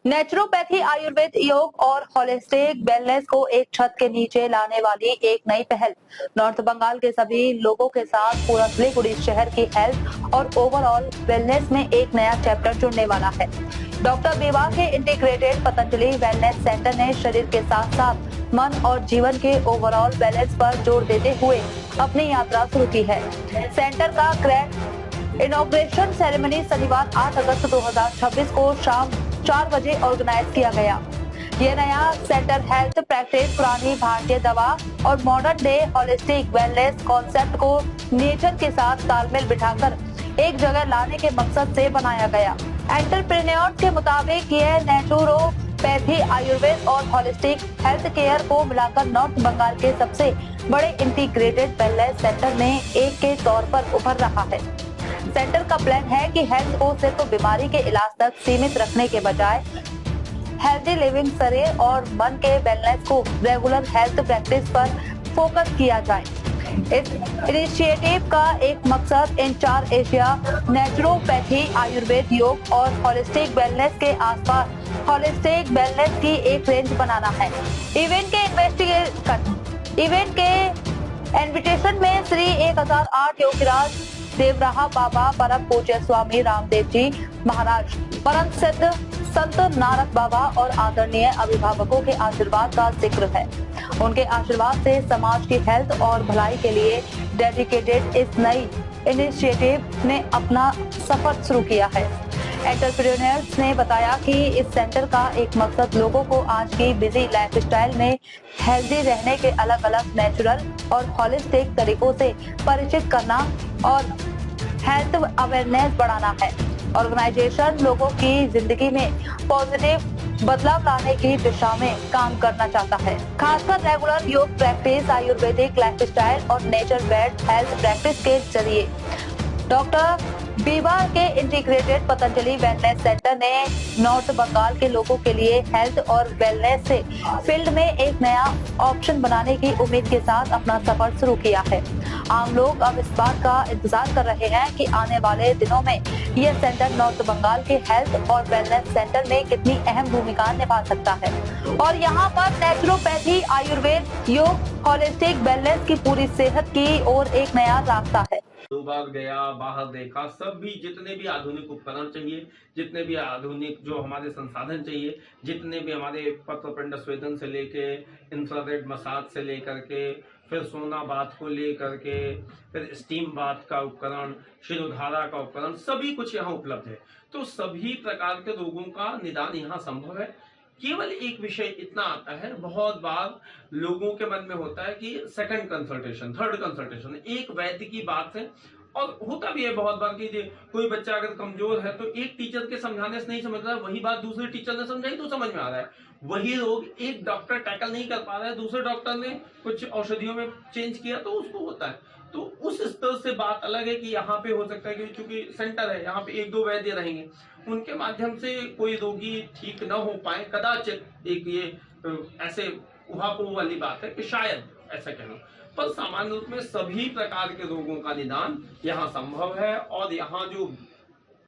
Naturopathy, Ayurveda, योग और holistic wellness को एक छत के नीचे लाने वाली एक नई पहल नॉर्थ बंगाल के सभी लोगों के साथ पूरा सिलीगुड़ी शहर की हेल्थ और ओवरऑल वेलनेस में एक नया चैप्टर जुड़ने वाला है। डॉक्टर बीवा के इंटीग्रेटेड पतंजलि वेलनेस सेंटर ने शरीर के साथ साथ मन और जीवन के ओवरऑल बैलेंस पर जोर देते हुए अपनी यात्रा शुरू की है। सेंटर का ग्रैंड इनॉग्रेशन सेरेमनी शनिवार 8 अगस्त 2026 को शाम 4 बजे ऑर्गेनाइज किया गया। यह नया सेंटर हेल्थ प्रैक्टिस, पुरानी भारतीय दवा और modern day holistic wellness concept को नेचर के साथ तालमेल बिठाकर एक जगह लाने के मकसद से बनाया गया। एंटरप्रेन्योर्स के मुताबिक यह नेचुरोपैथी, आयुर्वेद और होलिस्टिक हेल्थ केयर को मिलाकर नॉर्थ बंगाल के सबसे बड़े इंटीग्रेटेड वेलनेस सेंटर में एक के तौर पर उभर रहा है। सेंटर का प्लान है कि हेल्थ को सिर्फ बीमारी के इलाज तक सीमित रखने के बजाय हेल्दी लिविंग, शरीर और मन के वेलनेस को रेगुलर हेल्थ प्रैक्टिस पर फोकस किया जाए। इस इनिशिएटिव का एक मकसद इन 4 एशिया नेचुरोपैथी, आयुर्वेद, योग और होलिस्टिक वेलनेस के आसपास होलिस्टिक वेलनेस की एक रेंज बनाना है। इवेंट के इन्विटेशन में श्री 1008 योगीराज देवराहा बाबा, परम पूज्य स्वामी रामदेव जी महाराज, परम सिद्ध संत नारद बाबा और आदरणीय अभिभावकों के आशीर्वाद का जिक्र है। उनके आशीर्वाद से समाज की हेल्थ और भलाई के लिए डेडिकेटेड इस नई इनिशिएटिव ने अपना सफर शुरू किया है। एंटरप्रेन्योर्स ने बताया कि इस सेंटर का एक मकसद लोगों को आज की बिजी लाइफस्टाइल में हेल्दी रहने के अलग अलग नेचुरल और होलिस्टिक तरीकों से परिचित करना और हेल्थ अवेयरनेस बढ़ाना है। ऑर्गेनाइजेशन लोगों की जिंदगी में पॉजिटिव बदलाव लाने की दिशा में काम करना चाहता है, खासकर रेगुलर योग प्रैक्टिस, आयुर्वेदिक लाइफस्टाइल और नेचर बेस्ड हेल्थ प्रैक्टिस के जरिए। डॉक्टर बीवा के इंटीग्रेटेड पतंजलि वेलनेस सेंटर ने नॉर्थ बंगाल के लोगों के लिए हेल्थ और वेलनेस से फील्ड में एक नया ऑप्शन बनाने की उम्मीद के साथ अपना सफर शुरू किया है। आम लोग अब इस बात का इंतजार कर रहे हैं कि आने वाले दिनों में यह सेंटर नॉर्थ बंगाल के हेल्थ और वेलनेस सेंटर में कितनी अहम भूमिका निभा सकता है और यहाँ पर नेचुरोपैथी, आयुर्वेद, योग, होलिस्टिक वेलनेस की पूरी सेहत की ओर एक नया रास्ता है। 2 बार गया, बाहर देखा, सब भी जितने भी आधुनिक उपकरण चाहिए, जितने भी आधुनिक जो हमारे संसाधन चाहिए, जितने भी हमारे पत्र पिंड स्वेदन से लेके इंफ्रारेड मसाज से लेकर के फिर सोना बाथ को लेकर के फिर स्टीम बाथ का उपकरण, शिरोधारा का उपकरण, सभी कुछ यहाँ उपलब्ध है। तो सभी प्रकार के रोगों का निदान यहाँ संभव है। केवल एक विषय इतना आता है, बहुत बार लोगों के मन में होता है कि सेकंड कंसल्टेशन, थर्ड कंसल्टेशन, एक वैद्य की बात है। और होता भी है बहुत बार कि कोई बच्चा अगर कमजोर है तो एक टीचर के समझाने से नहीं समझ रहा है, वही बात दूसरे टीचर ने समझाई तो समझ में आ रहा है। वही रोग एक डॉक्टर टैकल नहीं कर पा रहा है, दूसरे डॉक्टर ने कुछ औषधियों में चेंज किया तो उसको होता है। तो उस स्तर से बात अलग है कि यहाँ पे हो सकता है कि चूंकि सेंटर है, यहाँ पे 1-2 वैद्य रहेंगे, उनके माध्यम से कोई रोगी ठीक न हो पाए, कदाचित एक ये ऐसे उहापोह वाली बात है कि शायद ऐसा कह लो, पर सामान्य रूप में सभी प्रकार के रोगों का निदान यहाँ संभव है। और यहाँ जो